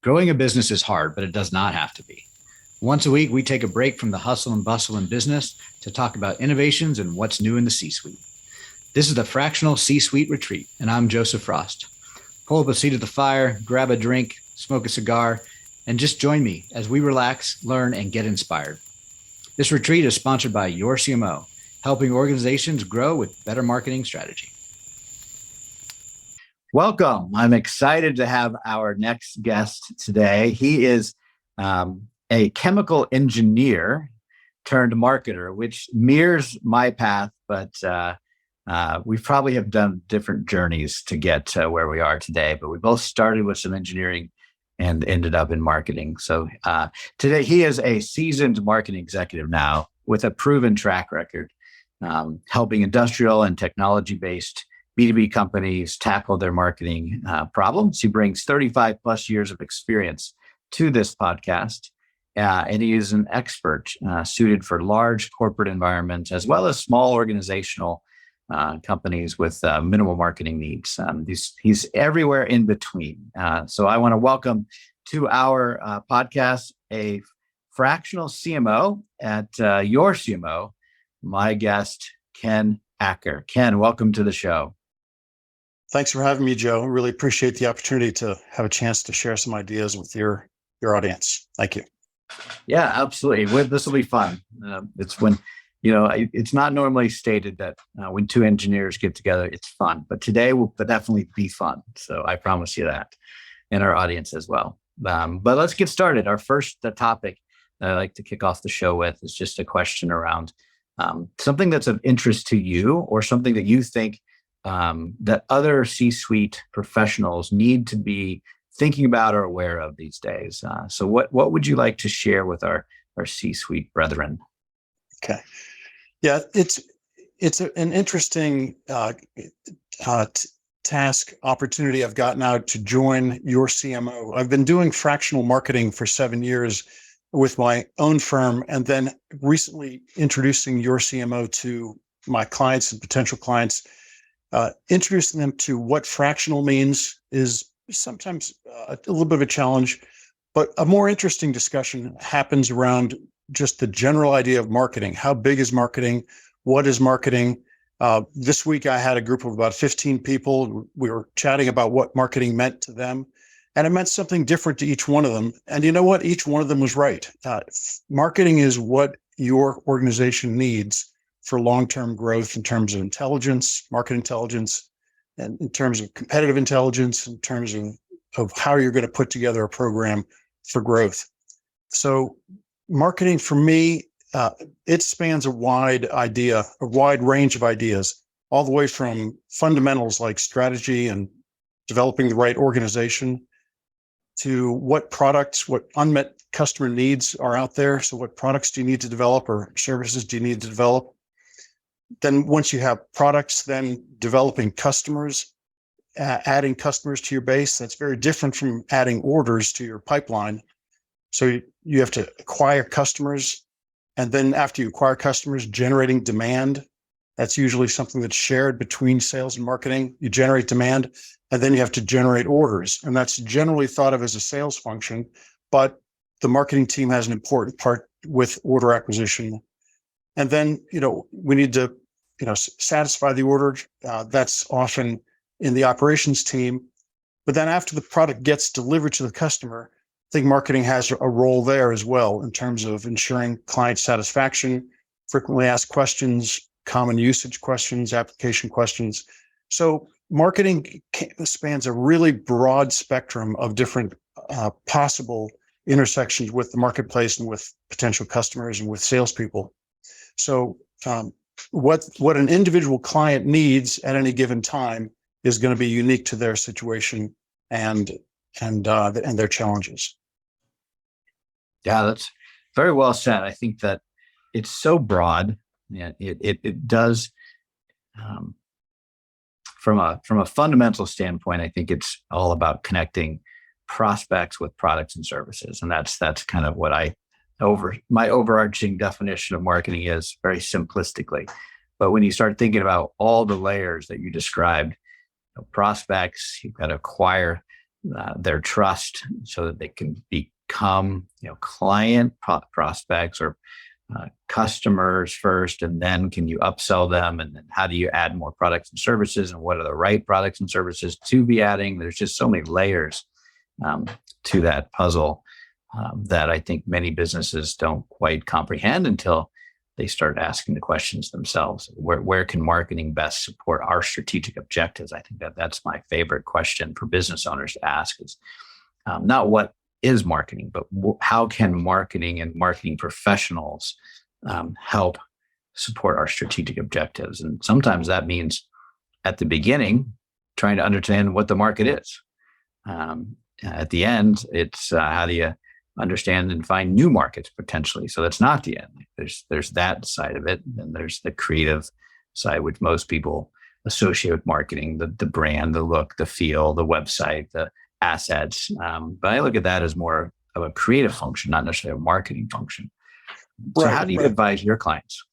Growing a business is hard, but it does not have to be. Once a week, we take a break from the hustle and bustle in business to talk about innovations and what's new in the C-suite. This is the Fractional C-Suite Retreat, and I'm Joseph Frost. Pull up a seat at the fire, grab a drink, smoke a cigar, and just join me as we relax, learn, and get inspired. This retreat is sponsored by yorCMO, helping organizations grow with better marketing strategy. Welcome. I'm excited to have our next guest today. He is a chemical engineer turned marketer, which mirrors my path, but we probably have done different journeys to get to where we are today. But we both started with some engineering and ended up in marketing. So today he is a seasoned marketing executive now with a proven track record, helping industrial and technology-based B2B companies tackle their marketing problems. He brings 35 plus years of experience to this podcast, and he is an expert suited for large corporate environments as well as small organizational companies with minimal marketing needs. He's everywhere in between. So I want to welcome to our podcast a fractional CMO at yorCMO, my guest, Ken Acer. Ken, welcome to the show. Thanks for having me, Joe. I really appreciate the opportunity to have a chance to share some ideas with your audience. Thank you. Yeah, absolutely. This will be fun. It's when, it's not normally stated that when two engineers get together, it's fun. But today will definitely be fun. So I promise you that, and our audience as well. But let's get started. Our first topic that I like to kick off the show with is just a question around something that's of interest to you or something that you think that other C-suite professionals need to be thinking about or aware of these days. So what would you like to share with our C-suite brethren? Okay. Yeah, it's an interesting task opportunity I've got now to join yorCMO. I've been doing fractional marketing for 7 years with my own firm, and then recently introducing yorCMO to my clients and potential clients. Introducing them to what fractional means is sometimes a little bit of a challenge, but a more interesting discussion happens around just the general idea of marketing. How big is marketing? What is marketing? This week, I had a group of about 15 people. We were chatting about what marketing meant to them, and it meant something different to each one of them. And you know what? Each one of them was right. Marketing is what your organization needs for long-term growth in terms of intelligence, market intelligence, and in terms of competitive intelligence, in terms of how you're going to put together a program for growth. So marketing for me, it spans a wide range of ideas, all the way from fundamentals like strategy and developing the right organization to what unmet customer needs are out there. So what products do you need to develop or services do you need to develop? Then once you have products, then developing customers, adding customers to your base. That's very different from adding orders to your pipeline. So you have to acquire customers. And then after you acquire customers, generating demand. That's usually something that's shared between sales and marketing. You generate demand, and then you have to generate orders. And that's generally thought of as a sales function. But the marketing team has an important part with order acquisition. And then, we need to, satisfy the order. That's often in the operations team. But then after the product gets delivered to the customer, I think marketing has a role there as well in terms of ensuring client satisfaction, frequently asked questions, common usage questions, application questions. So marketing spans a really broad spectrum of different possible intersections with the marketplace and with potential customers and with salespeople. So what an individual client needs at any given time is going to be unique to their situation and their challenges. Yeah, that's very well said. I think that it's so broad. Yeah, it does. From a fundamental standpoint, I think it's all about connecting prospects with products and services, and that's kind of what my overarching definition of marketing is, very simplistically. But when you start thinking about all the layers that you described, prospects, you've got to acquire their trust so that they can become, client prospects or customers first, and then can you upsell them, and then how do you add more products and services, and what are the right products and services to be adding? There's just so many layers to that puzzle that I think many businesses don't quite comprehend until they start asking the questions themselves. Where can marketing best support our strategic objectives? I think that's my favorite question for business owners to ask, is not what is marketing, but how can marketing and marketing professionals help support our strategic objectives? And sometimes that means at the beginning, trying to understand what the market is. At the end, it's how do you understand and find new markets potentially? So that's not the end. There's that side of it. And there's the creative side, which most people associate with marketing, the brand, the look, the feel, the website, the assets. But I look at that as more of a creative function, not necessarily a marketing function. So how do you advise your clients?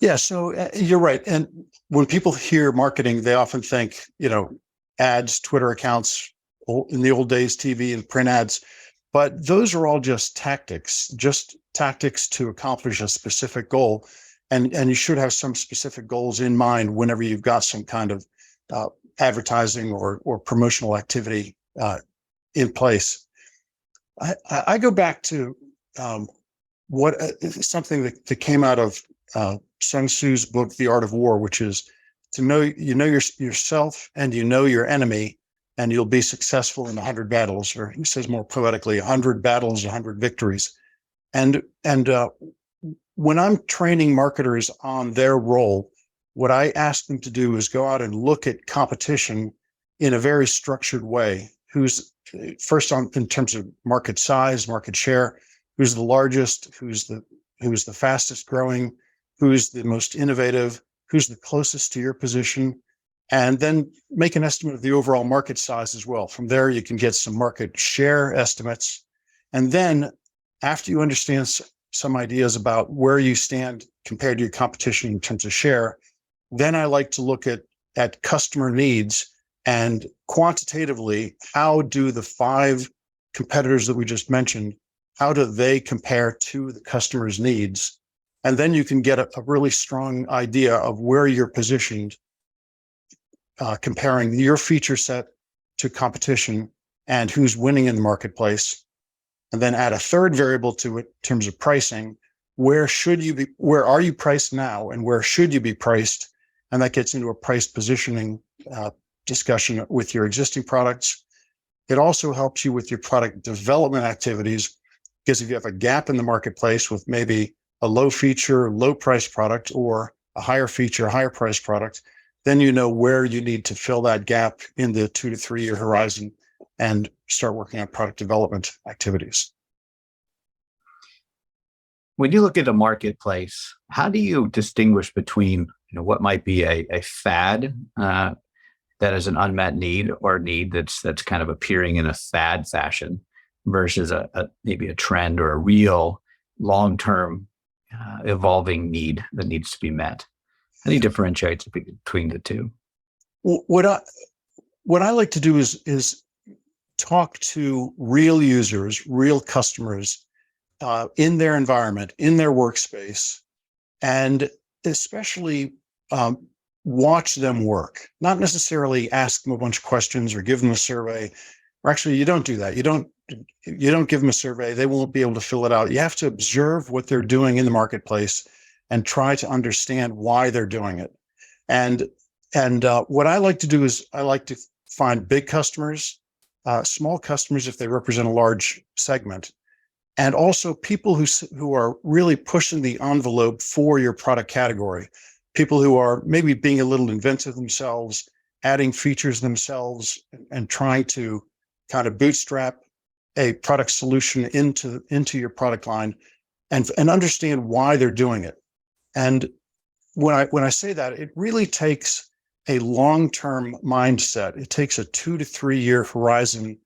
Yeah, so you're right. And when people hear marketing, they often think, ads, Twitter accounts, in the old days, TV and print ads. But those are all just tactics to accomplish a specific goal. And you should have some specific goals in mind whenever you've got some kind of advertising or promotional activity in place. I go back to something that came out of Sun Tzu's book, The Art of War, which is to know yourself and your enemy, and you'll be successful in 100 battles, or he says more poetically, 100 battles, 100 victories. And when I'm training marketers on their role, what I ask them to do is go out and look at competition in a very structured way. Who's first in terms of market size, market share, who's the largest, who's the fastest growing, who's the most innovative, who's the closest to your position, and then make an estimate of the overall market size as well. From there, you can get some market share estimates. And then after you understand some ideas about where you stand compared to your competition in terms of share, then I like to look at customer needs and quantitatively, how do the 5 competitors that we just mentioned, how do they compare to the customer's needs? And then you can get a really strong idea of where you're positioned, comparing your feature set to competition and who's winning in the marketplace. And then add a third variable to it in terms of pricing. Where are you priced now, and where should you be priced? And that gets into a price positioning discussion with your existing products. It also helps you with your product development activities, because if you have a gap in the marketplace with maybe a low feature, low price product, or a higher feature, higher price product, then you know where you need to fill that gap in the 2 to 3 year horizon and start working on product development activities. When you look at a marketplace, how do you distinguish between what might be a fad that is an unmet need, or a need that's kind of appearing in a fad fashion, versus maybe a trend or a real long-term evolving need that needs to be met? How do you differentiate between the two? What I like to do is talk to real users, real customers in their environment, in their workspace, and especially watch them work. Not necessarily ask them a bunch of questions or give them a survey. Or actually, you don't do that. You don't give them a survey. They won't be able to fill it out. You have to observe what they're doing in the marketplace and try to understand why they're doing it. And what I like to do is I like to find big customers, small customers if they represent a large segment, and also people who are really pushing the envelope for your product category. People who are maybe being a little inventive themselves, adding features themselves, and trying to kind of bootstrap a product solution into your product line, and understand why they're doing it. And when I say that, it really takes a long-term mindset. It takes a 2 to 3 year horizon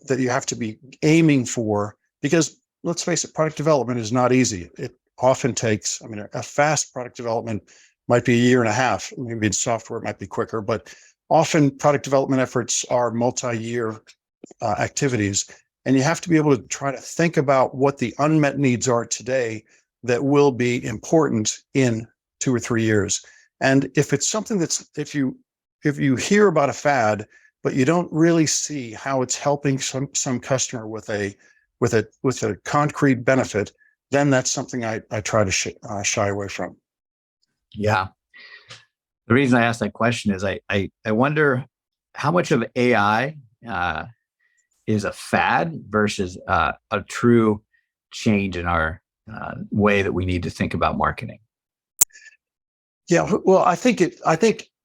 that you have to be aiming for, because let's face it, product development is not easy. It often takes, a fast product development might be 1.5 years. Maybe in software it might be quicker, but often product development efforts are multi-year activities. And you have to be able to try to think about what the unmet needs are today that will be important in 2 or 3 years. And if it's something that's, if you hear about a fad, but you don't really see how it's helping some customer with a concrete benefit, then that's something I try to shy away from. Yeah. The reason I asked that question is I wonder how much of AI is a fad versus a true change in our way that we need to think about marketing. Yeah, well, I think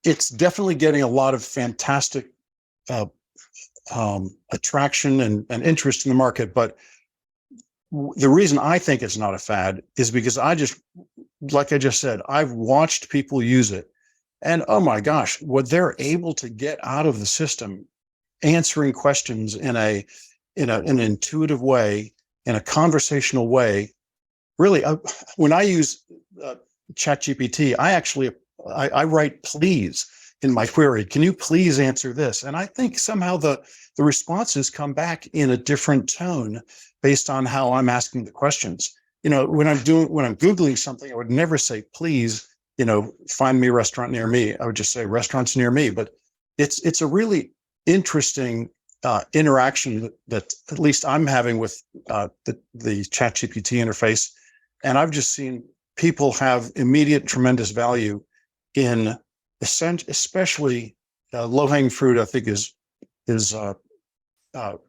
it's definitely getting a lot of fantastic attraction and interest in the market. But the reason I think it's not a fad is because like I just said, I've watched people use it, and oh my gosh, what they're able to get out of the system, answering questions in an intuitive way, in a conversational way. Really, when I use ChatGPT, I write please in my query. Can you please answer this? And I think somehow the responses come back in a different tone based on how I'm asking the questions. When I'm Googling something, I would never say, please, find me a restaurant near me. I would just say restaurants near me. But it's a really interesting interaction that at least I'm having with the ChatGPT interface. And I've just seen people have immediate tremendous value in especially low-hanging fruit. I think is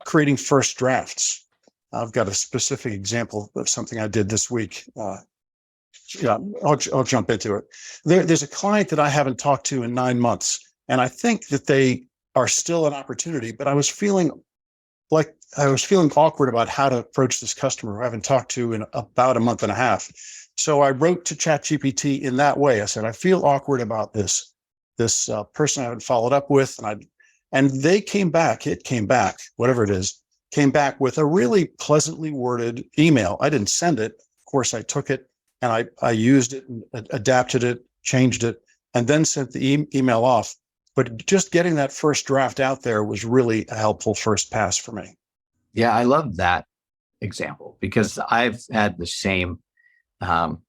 creating first drafts. I've got a specific example of something I did this week. I'll jump into it. There's a client that I haven't talked to in 9 months, and I think that they are still an opportunity, but I was feeling awkward about how to approach this customer who I haven't talked to in about a month and a half. So I wrote to ChatGPT in that way. I said, I feel awkward about this person I haven't followed up with, and they came back, whatever it is, came back with a really pleasantly worded email. I didn't send it. Of course, I took it and I used it and adapted it, changed it, and then sent the email off. But just getting that first draft out there was really a helpful first pass for me. Yeah, I love that example because I've had the same, or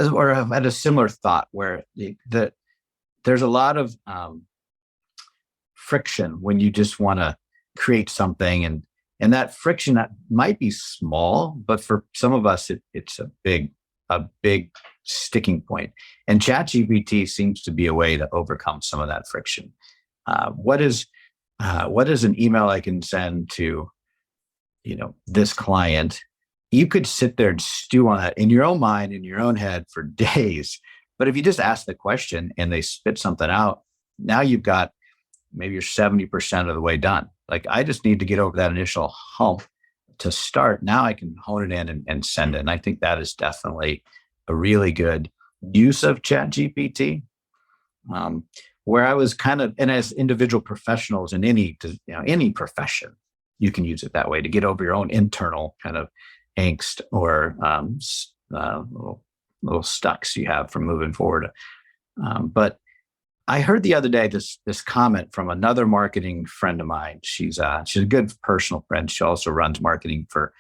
I've had a similar thought where there's a lot of friction when you just want to create something, and that friction that might be small, but for some of us, it's a big sticking point. And ChatGPT seems to be a way to overcome some of that friction. What is an email I can send to, this client? You could sit there and stew on that in your own mind, in your own head for days. But if you just ask the question and they spit something out, now you've got maybe you're 70% of the way done. Like, I just need to get over that initial hump to start. Now I can hone it in and send it. And I think that is definitely a really good use of ChatGPT. Where I was and as individual professionals in any profession, you can use it that way to get over your own internal kind of angst or little stucks you have from moving forward. But I heard the other day this comment from another marketing friend of mine. She's a good personal friend. She also runs marketing for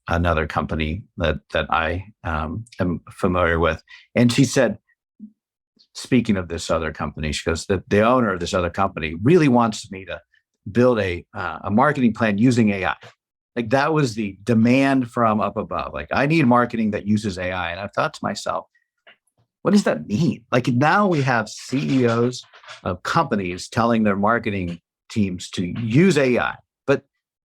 another company that I am familiar with. And she said, speaking of this other company, she goes, that the owner of this other company really wants me to build a marketing plan using AI. Like, that was the demand from up above. Like, I need marketing that uses AI. And I thought to myself, what does that mean? Like, now we have CEOs of companies telling their marketing teams to use AI, but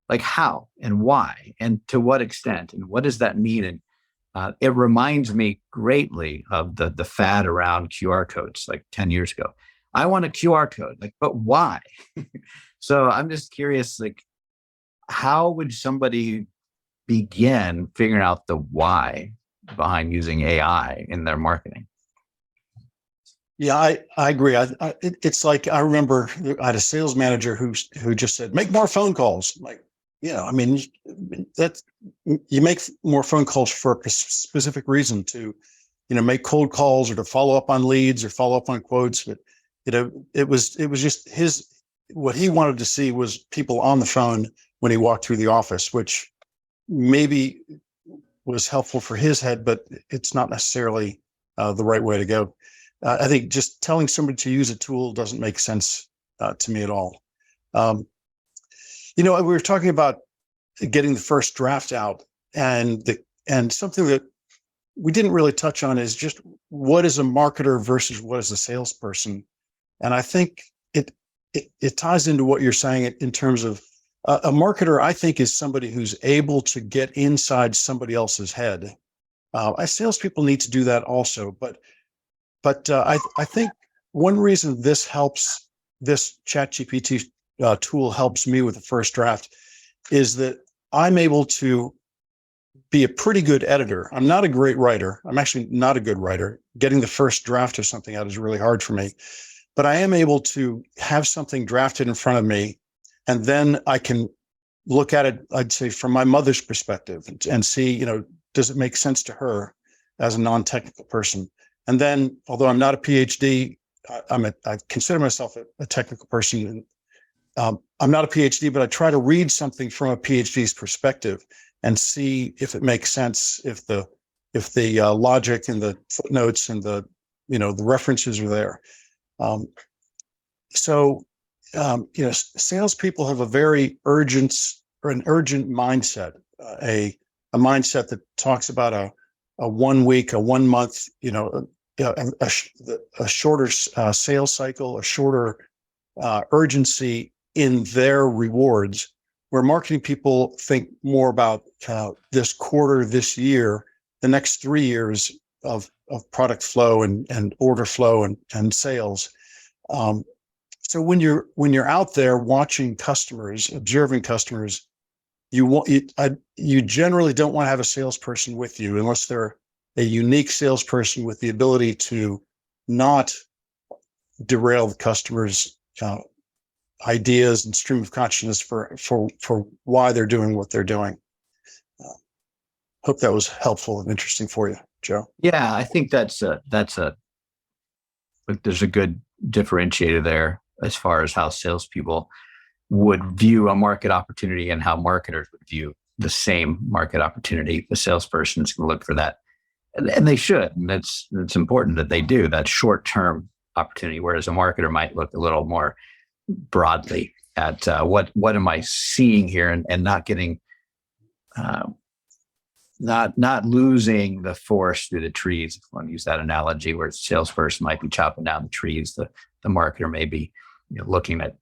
like, how and why and to what extent and what does that mean? And it reminds me greatly of the fad around QR codes like 10 years ago. I want a QR code, but why? So I'm just curious, how would somebody begin figuring out the why behind using AI in their marketing? Yeah, I agree. It's like, I remember I had a sales manager who just said, make more phone calls. That you make more phone calls for a specific reason, to, make cold calls or to follow up on leads or follow up on quotes. But, it was just what he wanted to see was people on the phone when he walked through the office, which maybe was helpful for his head, but it's not necessarily the right way to go. I think just telling somebody to use a tool doesn't make sense to me at all. We were talking about getting the first draft out, and something that we didn't really touch on is just what is a marketer versus what is a salesperson. And I think it ties into what you're saying in terms of a marketer, I think, is somebody who's able to get inside somebody else's head. Salespeople need to do that also, but I think one reason this ChatGPT tool helps me with the first draft is that I'm able to be a pretty good editor. I'm not a great writer. I'm actually not a good writer. Getting the first draft of something out is really hard for me, but I am able to have something drafted in front of me, and then I can look at it, I'd say, from my mother's perspective and see, does it make sense to her as a non-technical person? And then, although I'm not a PhD, I consider myself a technical person. I'm not a PhD, but I try to read something from a PhD's perspective and see if it makes sense, if the logic and the footnotes and the references are there. Salespeople have a very urgent mindset, a mindset that talks about a 1 week, a 1 month, a shorter sales cycle, a shorter urgency in their rewards, where marketing people think more about this quarter, this year, the next 3 years of product flow and order flow and sales. So when you're out there watching customers, observing customers, you generally don't want to have a salesperson with you unless they're a unique salesperson with the ability to not derail the customer's ideas and stream of consciousness for why they're doing what they're doing. Hope that was helpful and interesting for you, Joe. Yeah, I think there's a good differentiator there as far as how salespeople would view a market opportunity and how marketers would view the same market opportunity. The salesperson's going to look for that, and they should. And it's important that they do that short-term opportunity, whereas a marketer might look a little more broadly at what am I seeing here, and not getting not losing the forest through the trees. If I want to use that analogy, where the salesperson might be chopping down the trees, the marketer may be looking at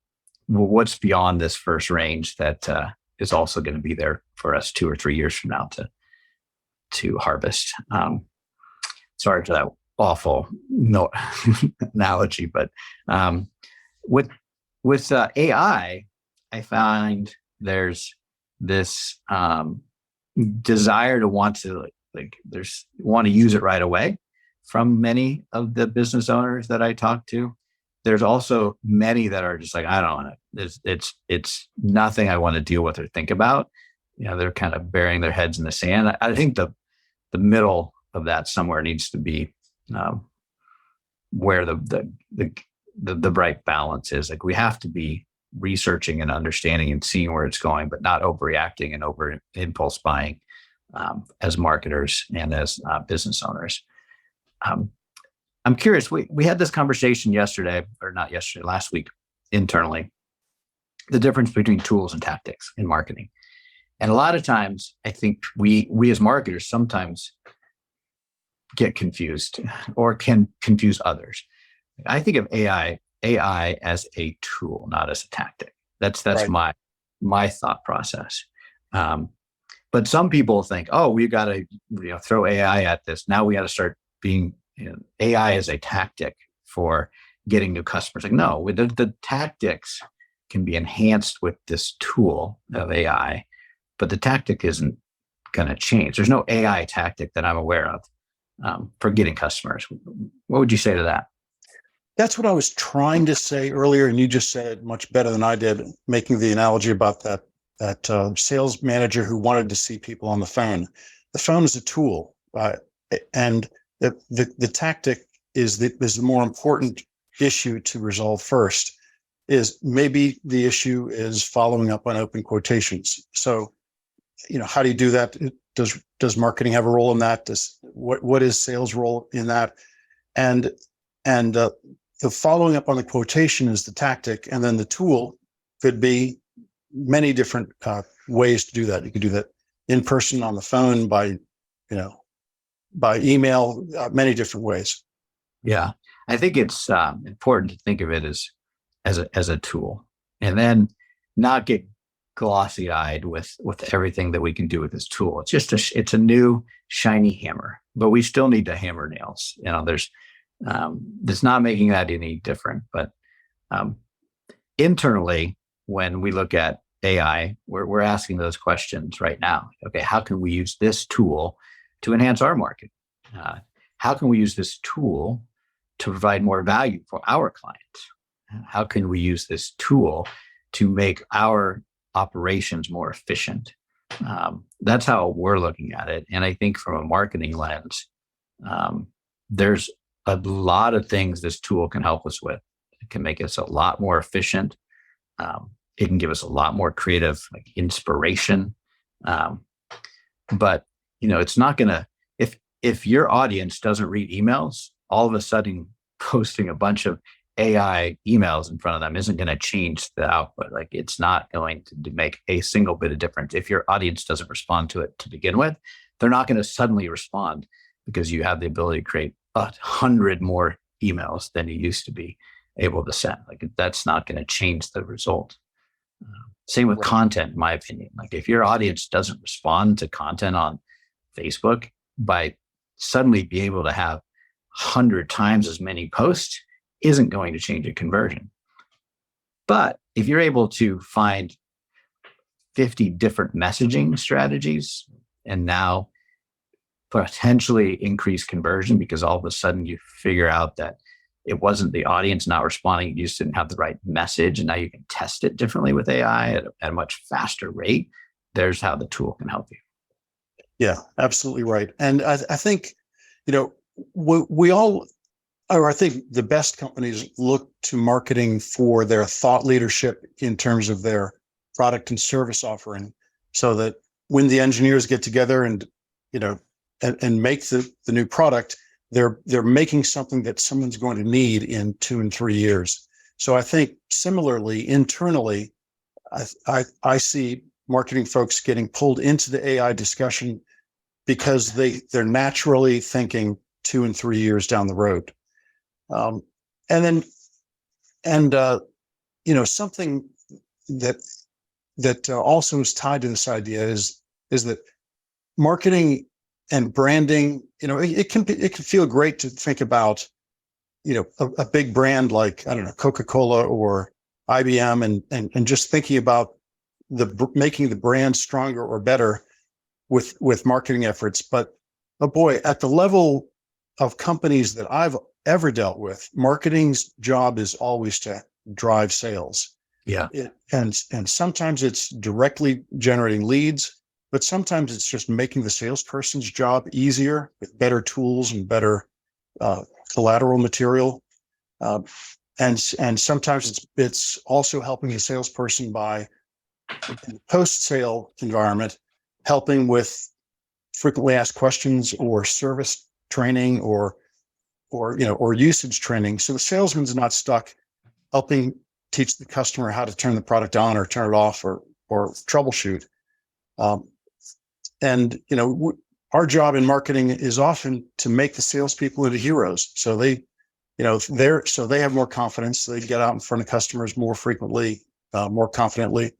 what's beyond this first range that is also going to be there for us 2 or 3 years from now to harvest. Sorry for that awful analogy, but with AI, I find there's this desire to want to want to use it right away from many of the business owners that I talk to. There's also many that are just like, I don't want to. It's nothing I want to deal with or think about. They're kind of burying their heads in the sand. I think the middle of that somewhere needs to be where the right balance is. Like, we have to be researching and understanding and seeing where it's going, but not overreacting and over impulse buying as marketers and as business owners. I'm curious, we had this conversation last week internally, the difference between tools and tactics in marketing. And a lot of times, I think we as marketers sometimes get confused or can confuse others. I think of AI as a tool, not as a tactic. That's right. my thought process. But some people think, oh, we got to throw AI at this. Now we got to start being AI is a tactic for getting new customers. Like, no, the tactics can be enhanced with this tool of AI, but the tactic isn't going to change. There's no AI tactic that I'm aware of for getting customers. What would you say to that? That's what I was trying to say earlier, and you just said it much better than I did, making the analogy about that sales manager who wanted to see people on the phone. The phone is a tool, and the tactic is the more important issue to resolve first. is maybe the issue is following up on open quotations. So, how do you do that? Does marketing have a role in that? What is sales role in that? And the following up on the quotation is the tactic, and then the tool could be many different ways to do that. You could do that in person, on the phone, by email, many different ways. Yeah, I think it's important to think of it as a tool, and then not get glossy eyed with everything that we can do with this tool. It's just it's a new shiny hammer, but we still need to hammer nails. There's not making that any different. But internally, when we look at AI, we're asking those questions right now. Okay, how can we use this tool to enhance our market? How can we use this tool to provide more value for our clients? How can we use this tool to make our operations more efficient? That's how we're looking at it. And I think from a marketing lens, there's a lot of things this tool can help us with. It can make us a lot more efficient. It can give us a lot more creative, like, inspiration. But it's not gonna, if your audience doesn't read emails, all of a sudden posting a bunch of AI emails in front of them isn't going to change the output. Like, it's not going to make a single bit of difference. If your audience doesn't respond to it to begin with, they're not going to suddenly respond because you have the ability to create 100 more emails than you used to be able to send. Like, that's not going to change the result. Same with content, in my opinion. Like, if your audience doesn't respond to content on Facebook, by suddenly be able to have 100 times as many posts isn't going to change a conversion. But if you're able to find 50 different messaging strategies and now potentially increase conversion, because all of a sudden you figure out that it wasn't the audience not responding, you just didn't have the right message, and now you can test it differently with AI at a much faster rate, there's how the tool can help you. Yeah, absolutely right. And I think, we all, or I think the best companies look to marketing for their thought leadership in terms of their product and service offering, so that when the engineers get together and make the new product, they're making something that someone's going to need in 2 and 3 years. So I think similarly, internally, I see marketing folks getting pulled into the AI discussion because they're naturally thinking 2 and 3 years down the road. Something that also is tied to this idea is that marketing and branding, it can feel great to think about, a big brand like, I don't know, Coca-Cola or IBM, and just thinking about making the brand stronger or better with marketing efforts. But oh boy, at the level of companies that I've ever dealt with, marketing's job is always to drive sales. Yeah. And sometimes it's directly generating leads, but sometimes it's just making the salesperson's job easier with better tools and better collateral material. And sometimes it's also helping the salesperson by, in the post-sale environment, helping with frequently asked questions or service training or usage training. So the salesman's not stuck helping teach the customer how to turn the product on or turn it off or troubleshoot. Our job in marketing is often to make the salespeople into heroes. So they have more confidence. So they get out in front of customers more frequently, more confidently.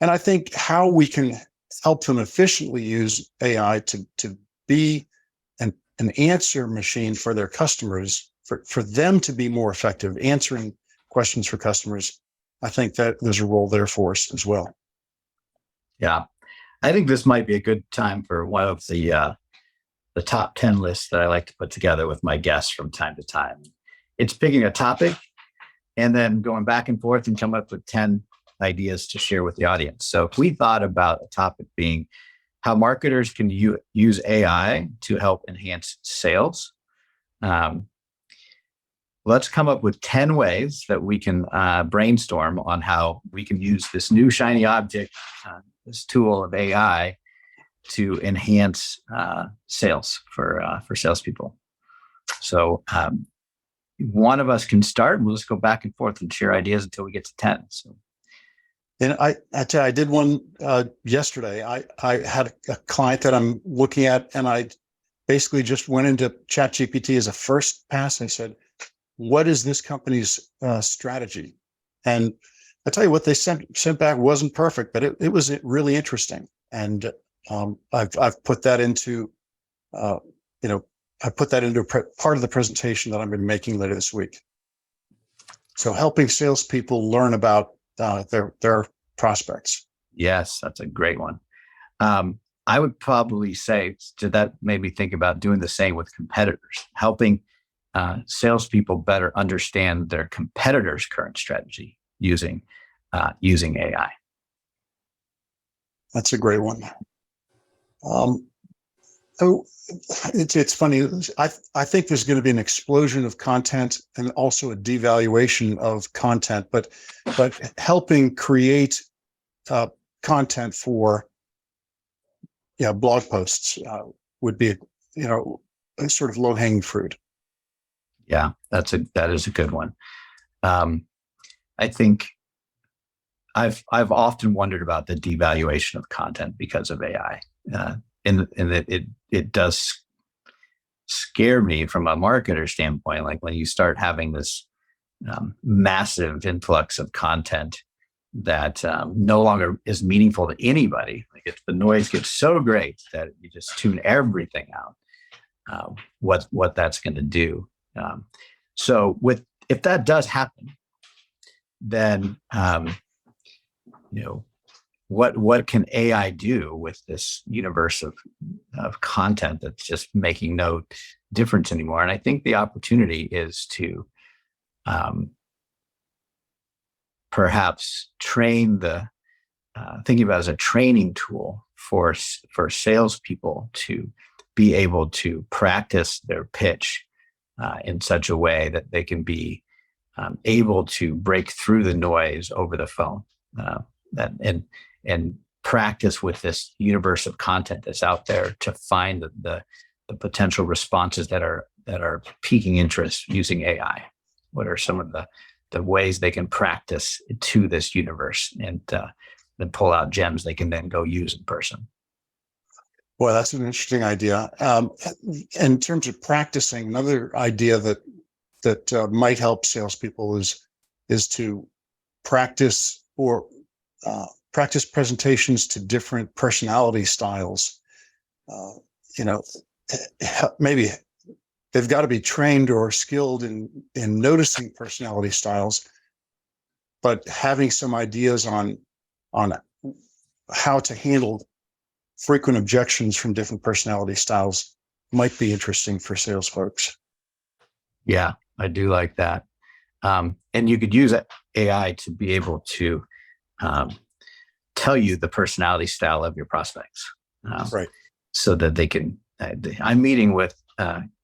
And I think how we can help them efficiently use AI to be an answer machine for their customers, for them to be more effective answering questions for customers, I think that there's a role there for us as well. Yeah. I think this might be a good time for one of the top 10 lists that I like to put together with my guests from time to time. It's picking a topic and then going back and forth and come up with 10 ideas to share with the audience. So if we thought about a topic being how marketers can use AI to help enhance sales, let's come up with 10 ways that we can brainstorm on how we can use this new shiny object, this tool of AI, to enhance sales for salespeople. So one of us can start, and we'll just go back and forth and share ideas until we get to 10. So. And I did one yesterday. I had a client that I'm looking at, and I basically just went into ChatGPT as a first pass. I said, what is this company's strategy? And I tell you what, they sent back wasn't perfect, but it was really interesting. And I've put that into, I put that into part of the presentation that I'm going to be making later this week. So helping salespeople learn about their prospects. Yes, that's a great one. I would probably say that made me think about doing the same with competitors, helping salespeople better understand their competitors' current strategy using AI. That's a great one. It's funny. I think there's going to be an explosion of content and also a devaluation of content, but helping create content for blog posts would be a sort of low hanging fruit. Yeah, that is a good one. I think I've often wondered about the devaluation of content because of AI. And that it does scare me from a marketer standpoint. Like when you start having this massive influx of content that no longer is meaningful to anybody, like if the noise gets so great that you just tune everything out, what that's going to do. So if that does happen, then what can AI do with this universe of content that's just making no difference anymore? And I think the opportunity is to perhaps train thinking about it as a training tool for salespeople to be able to practice their pitch in such a way that they can be able to break through the noise over the phone. And practice with this universe of content that's out there to find the potential responses that are piquing interest using AI. What are some of the ways they can practice to this universe and then pull out gems they can then go use in person? Boy, that's an interesting idea. In terms of practicing, another idea that might help salespeople is to practice practice presentations to different personality styles. Maybe they've got to be trained or skilled in noticing personality styles, but having some ideas on how to handle frequent objections from different personality styles might be interesting for sales folks. Yeah, I do like that. And you could use AI to be able to tell you the personality style of your prospects, right? So that they can. I'm meeting with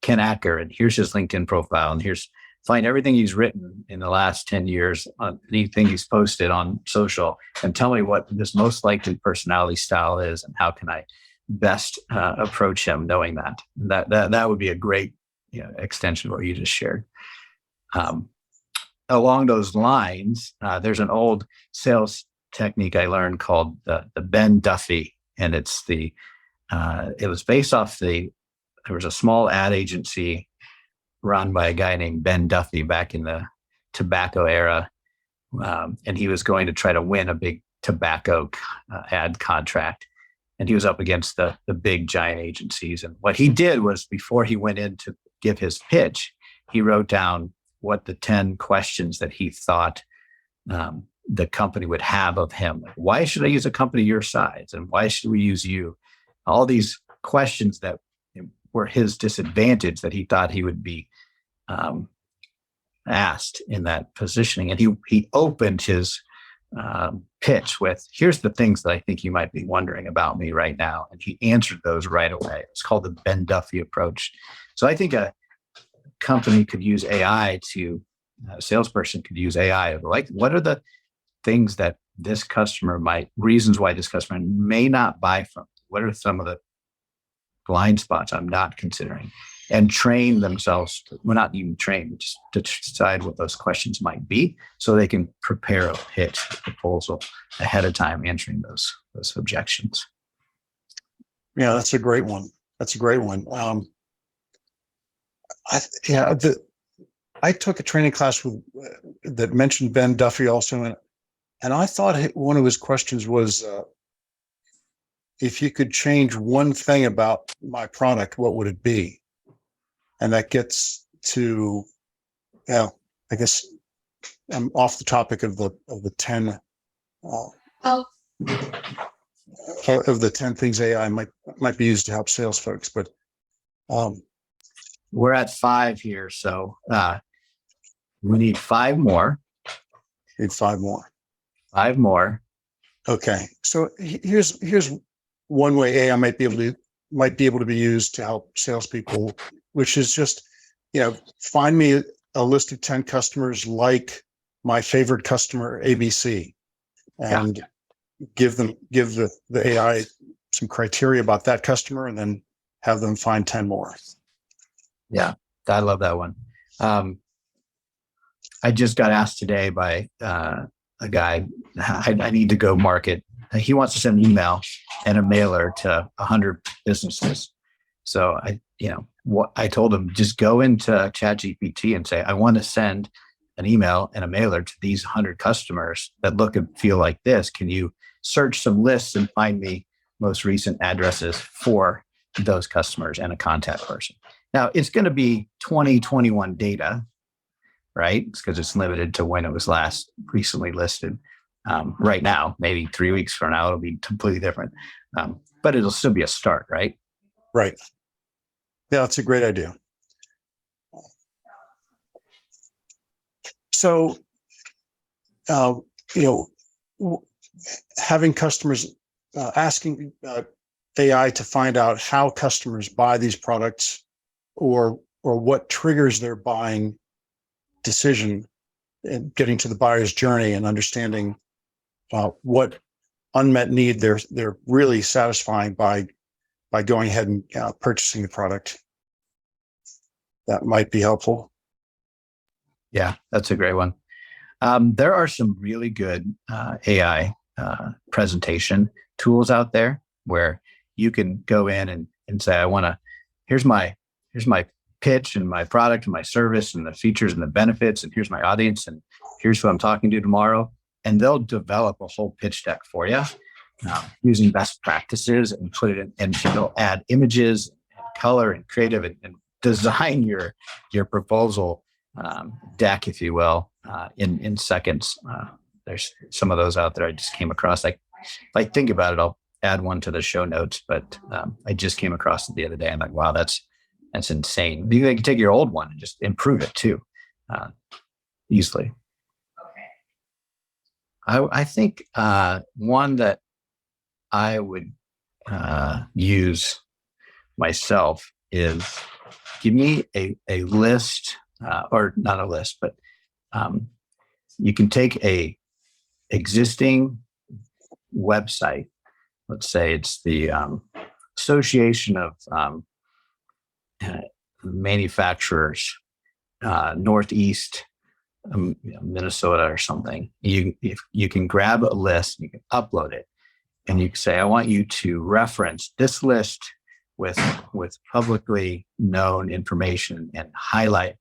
Ken Acer, and here's his LinkedIn profile, and find everything he's written in the last 10 years, on anything he's posted on social, and tell me what this most likely personality style is, and how can I best approach him, knowing that would be a great extension of what you just shared. Along those lines, there's an old sales technique I learned called the Ben Duffy, and it was based off there was a small ad agency run by a guy named Ben Duffy back in the tobacco era, and he was going to try to win a big tobacco ad contract, and he was up against the big giant agencies. And what he did was, before he went in to give his pitch, he wrote down what the 10 questions that he thought the company would have of him. Like, why should I use a company your size? And why should we use you? All these questions that were his disadvantage that he thought he would be asked in that positioning. And he opened his pitch with, here's the things that I think you might be wondering about me right now. And he answered those right away. It's called the Ben Duffy approach. So I think company could use AI to, a salesperson could use AI. Like, what are the things that reasons why this customer may not buy from? What are some of the blind spots I'm not considering? And train themselves, well, not even train, just to decide what those questions might be so they can prepare a pitch, a proposal ahead of time, answering those objections. Yeah, that's a great one. That's a great one. I took a training class that mentioned Ben Duffy also, and I thought one of his questions was, if you could change one thing about my product, what would it be? And that gets to, I guess I'm off the topic of the 10 of the 10 things AI might be used to help sales folks, but we're at 5 here, so we need 5 more. Need 5 more. 5 more. Okay, so here's one way AI might be able to be used to help salespeople, which is just, find me a list of 10 customers like my favorite customer ABC, and give the AI some criteria about that customer, and then have them find 10 more. Yeah, I love that one. I just got asked today by a guy, I need to go market. He wants to send an email and a mailer to 100 businesses. So I told him, just go into ChatGPT and say, I want to send an email and a mailer to these 100 customers that look and feel like this. Can you search some lists and find me most recent addresses for those customers and a contact person? Now, it's going to be 2021 data, right? It's because it's limited to when it was last recently listed. Right now, maybe 3 weeks from now, it'll be completely different. But it'll still be a start, right? Right. Yeah, that's a great idea. So, having customers asking AI to find out how customers buy these products, or what triggers their buying decision, and getting to the buyer's journey and understanding what unmet need they're really satisfying by going ahead and purchasing the product. That might be helpful. Yeah, that's a great one. There are some really good AI presentation tools out there where you can go in and say, here's my pitch and my product and my service and the features and the benefits, and here's my audience, and here's who I'm talking to tomorrow. And they'll develop a whole pitch deck for you using best practices, and put it in, and they'll add images, and color, and creative, and design your proposal deck, if you will, in seconds. There's some of those out there I just came across. Like think about it, I'll add one to the show notes, but I just came across it the other day. I'm like, wow, that's insane. You can take your old one and just improve it too, easily. I think one that I would use myself is, give me a list, or not a list, but you can take a existing website. Let's say it's the Association of Manufacturers, Northeast Minnesota or something. You can grab a list, you can upload it, and you can say, I want you to reference this list with publicly known information, and highlight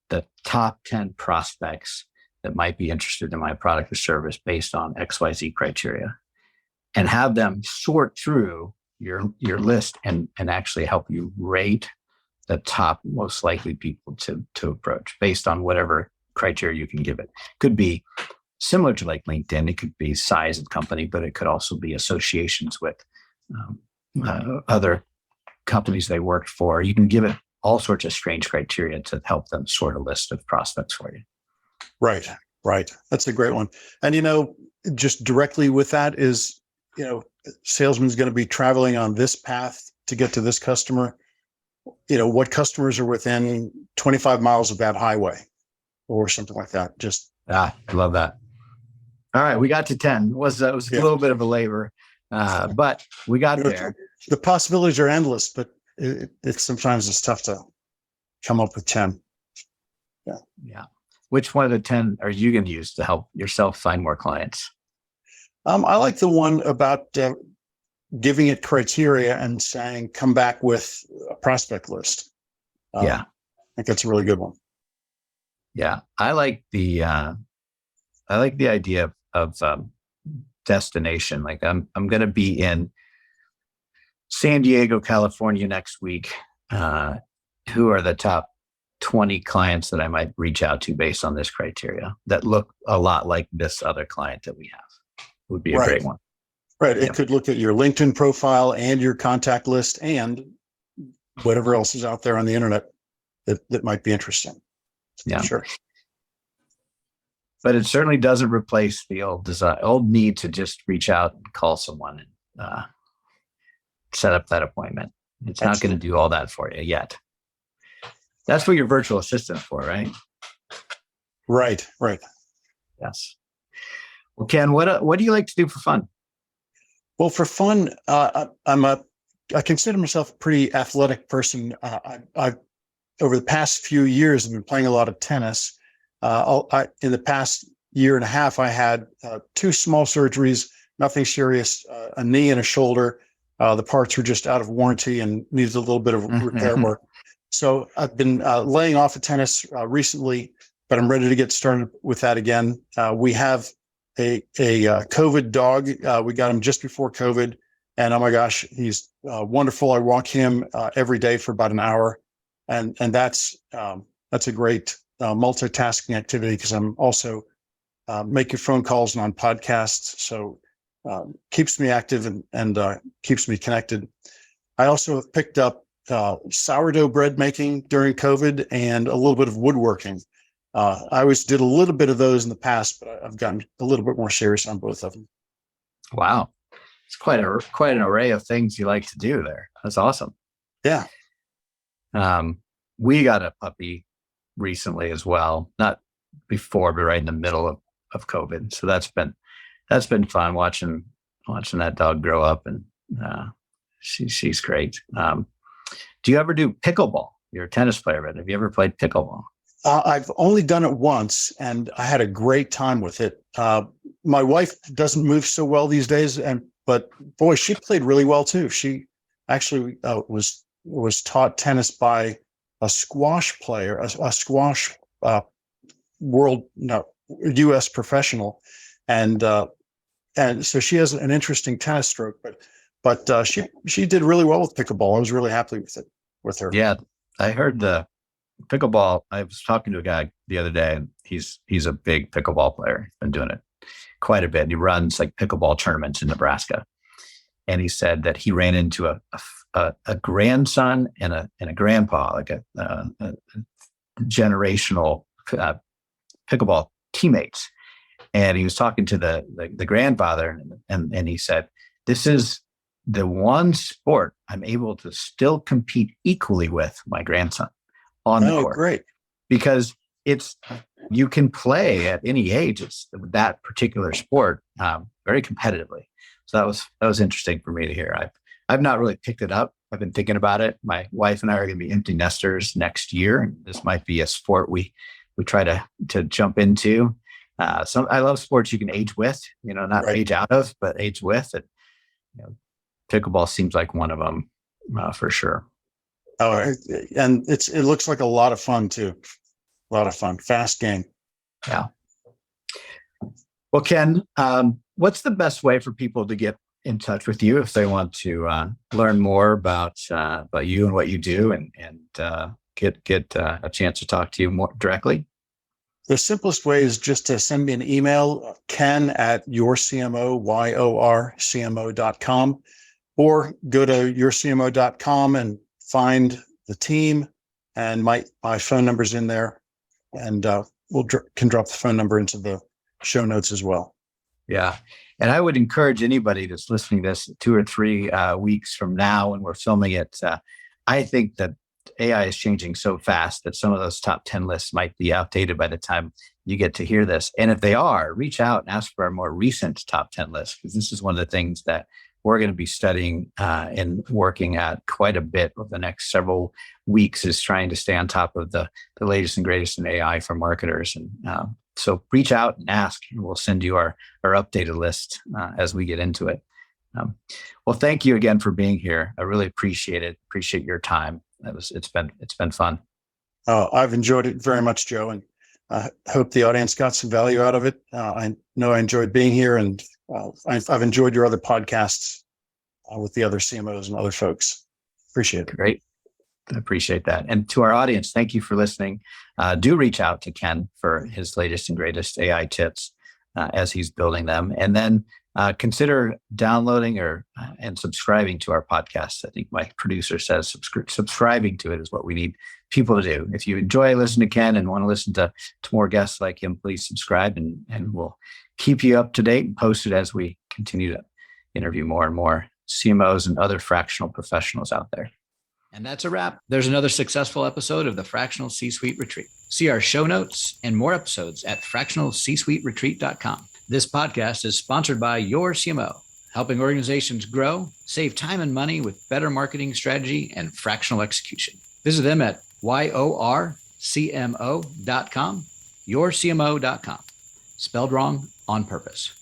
the top 10 prospects that might be interested in my product or service based on XYZ criteria, and have them sort through your list and actually help you rate the top most likely people to approach based on whatever criteria you can give it. Could be similar to like LinkedIn. It could be size of company, but it could also be associations with other companies they worked for. You can give it all sorts of strange criteria to help them sort a list of prospects for you. Right. That's a great one. And, just directly with that is, salesman's going to be traveling on this path to get to this customer. what customers are within 25 miles of that highway or something like that. Just I love that. All right, we got to 10. It was a little bit of a labor, but we got there. The possibilities are endless, but it's sometimes it's tough to come up with 10. Yeah. Which one of the 10 are you going to use to help yourself find more clients? I like the one about giving it criteria and saying, come back with a prospect list. Yeah. I think that's a really good one. Yeah. I like the idea of destination. Like I'm going to be in San Diego, California next week. Who are the top 20 clients that I might reach out to based on this criteria that look a lot like this other client that we have? Would be a great one. Right. It could look at your LinkedIn profile and your contact list and whatever else is out there on the internet that might be interesting. Yeah. Sure. But it certainly doesn't replace the old need to just reach out and call someone and set up that appointment. It's not going to do all that for you yet. That's what your virtual assistant's for, right? Right. Yes. Well, Ken, what do you like to do for fun? Well, for fun, I consider myself a pretty athletic person. I've over the past few years, I've been playing a lot of tennis. In the past year and a half, I had 2 small surgeries, nothing serious, a knee and a shoulder. The parts were just out of warranty and needed a little bit of repair work. So I've been laying off of tennis recently, but I'm ready to get started with that again. We have a COVID dog. We got him just before COVID, and oh my gosh, he's wonderful. I walk him every day for about an hour, and that's a great multitasking activity because I'm also making phone calls and on podcasts. So keeps me active and keeps me connected. I also have picked up sourdough bread making during COVID and a little bit of woodworking. I always did a little bit of those in the past, but I've gotten a little bit more serious on both of them. Wow. It's quite an array of things you like to do there. That's awesome. Yeah. We got a puppy recently as well, not before, but right in the middle of COVID. So that's been fun watching that dog grow up, and she's great. Do you ever do pickleball? You're a tennis player, but have you ever played pickleball? I've only done it once, and I had a great time with it. My wife doesn't move so well these days, but boy, she played really well too. She actually was taught tennis by a squash player, a squash U.S. professional, and so she has an interesting tennis stroke. But she did really well with pickleball. I was really happy with her. Yeah, I heard the pickleball. I was talking to a guy the other day, and he's a big pickleball player. He's been doing it quite a bit. He runs like pickleball tournaments in Nebraska, and he said that he ran into a grandson and a grandpa, like a generational pickleball teammates. And he was talking to the grandfather, and he said, "This is the one sport I'm able to still compete equally with my grandson on the court." Great. Because you can play at any age. It's that particular sport very competitively. So that was interesting for me to hear. I've not really picked it up. I've been thinking about it. My wife and I are going to be empty nesters next year, and this might be a sport we try to jump into. I love sports you can age with, not age out of, but age with. And pickleball seems like one of them for sure. Oh, and it looks like a lot of fun too. A lot of fun, fast game. Yeah. Well, Ken, what's the best way for people to get in touch with you if they want to learn more about you and what you do, and get a chance to talk to you more directly? The simplest way is just to send me an email, ken@yorCMO, yorCMO.com, or go to yorCMO.com and find the team, and my phone number's in there, and can drop the phone number into the show notes as well. Yeah. And I would encourage anybody that's listening to this 2 or 3 weeks from now when we're filming it. I think that AI is changing so fast that some of those top 10 lists might be outdated by the time you get to hear this. And if they are, reach out and ask for our more recent top 10 list, because this is one of the things that we're going to be studying and working at quite a bit over the next several weeks, is trying to stay on top of the latest and greatest in AI for marketers. And so reach out and ask, and we'll send you our updated list as we get into it. Well, thank you again for being here. I really appreciate it. Appreciate your time. It's been fun. I've enjoyed it very much, Joe, and I hope the audience got some value out of it. I know I enjoyed being here, and I've enjoyed your other podcasts with the other CMOs and other folks. Appreciate it. Great. I appreciate that. And to our audience, thank you for listening. Do reach out to Ken for his latest and greatest AI tips as he's building them. And then consider downloading and subscribing to our podcast. I think my producer says subscribing to it is what we need people to do. If you enjoy listening to Ken and want to listen to more guests like him, please subscribe, and we'll keep you up to date and posted as we continue to interview more and more CMOs and other fractional professionals out there. And that's a wrap. There's another successful episode of the Fractional C-Suite Retreat. See our show notes and more episodes at fractionalcsuiteretreat.com. This podcast is sponsored by yorCMO, helping organizations grow, save time and money with better marketing strategy and fractional execution. Visit them at yorCMO.com, yorCMO.com. Spelled wrong on purpose.